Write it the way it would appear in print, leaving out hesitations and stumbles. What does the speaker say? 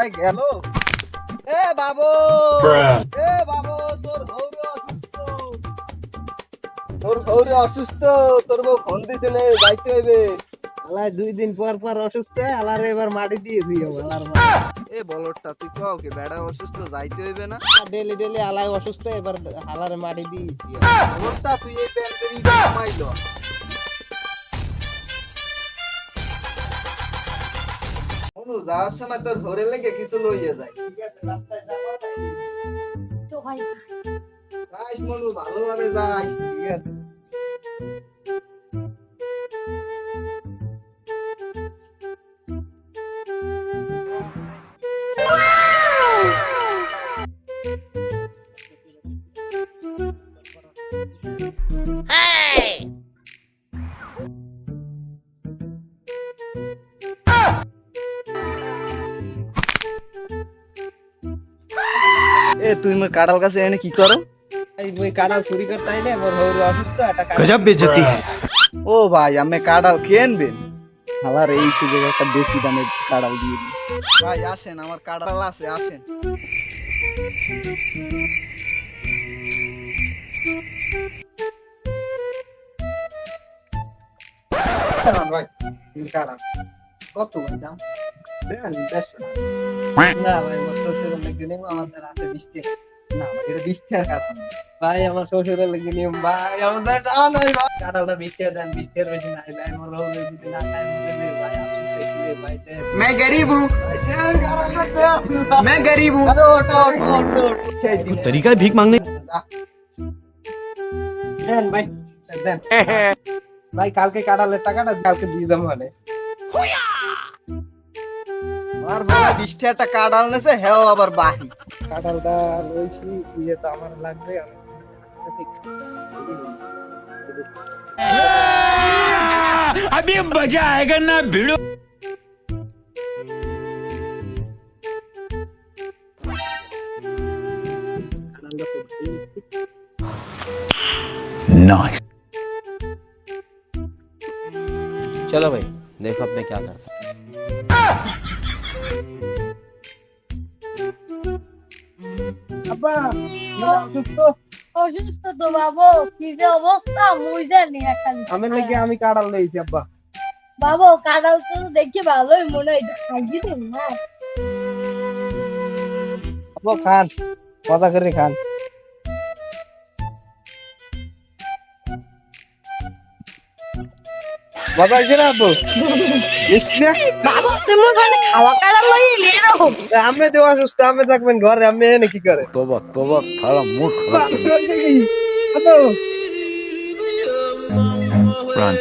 কোথায় গেল? এ বাবু, এ বাবু, তোর হৌরে অসুস্থ, তোর বউ ফোন দিছিলে যাইতে হইবে। আলাই 2 দিন পর পর অসুস্থ আলারে এবার মাটি দিয়ে দিও আলার এ বলটা তুই কও কি বেড়া অসুস্থ যাইতে হইবে না? ডেলি ডেলি আলাই অসুস্থ এবার আলারে মাটি দিয়ে দিও। বলটা তুই এই প্যান্টের ইটা কমাইলো। অনু যাওয়ার সময় তোর ঘরে লেগে কিছু লইয়ে যায়। ঠিক আছে রাস্তায় যাবো তো ভাই যাইস মনু, ভালোভাবে যাইস। ঠিক আছে। এ তুই মোর কাঁঠাল গাছে এনে কি করো? এই ওই কাঁঠাল চুরি করতে আইলে এবার হৌরে অসুস্থ একটা गजब बेइज्जती है। ও ভাই আমি কাঁঠাল কিনবেন? আমার এই সুযোগে একটা বেশি দামের কাঁঠাল দিয়ে দিন ভাই। আসেন, আমার কাঁঠাল আছে, আসেন। ভাই কাঁঠাল কত দাম? দেন 150 না ভাই আমার শ্বশুরের লেগে নিব আমাদের আছে 20 টাকা। না ভাই, এটা 20 টাকার কাঁঠাল। ভাই আমার শ্বশুরের লেগে নিব ভাই আমাদের টাকা নাই ভাই। কাঁঠালটা 20 টাকা দেন, 20 টাকার বেশি নাই ভাই। আমার হৌরে যদি না খাই মরে যাবে ভাই। আপনি দেখলে ভাই দেন। मैं गरीब हूँ, मैं गरीब हूँ। আরে ওটা সেই দিন तरीका है भीख मांगने দেন ভাই দেন। ভাই কালকে কাঁঠালের টাকাটা কালকে দিয়ে দেবো মানে। আর ভাই 20 টাকা কাঁঠাল নেছে, হেও আবার বাহি। কাঁঠালটা লইছি দিয়ে তো আমার লাগবে। अभी मजा आएगा ना भिड़ो। नाइस। चलो भाई देखो अब मैं क्या करता हूँ। আব্বা অসুস্থ। অসুস্থ তো বাবু, কি যে অবস্থা মুই জানি খালি। আমি লাগি আমি কাঁঠাল লইছি আব্বা। বাবু কাঁঠাল তো দেখি ভালোই মনে হয়, খাই দিন না। আব্বা খান, মজা করে খান। মজা হয়েছে না আব্বু? মিষ্টি না? বাবু তুমি ওখানে খাওয়া কাঁঠাল লই নিয়ে রাখো। আমি তো অসুস্থ, আমি থাকবেন ঘরে, আমি এনে কি করে? तोबा तोबा थारा मूड खराब कर আব্বু रन।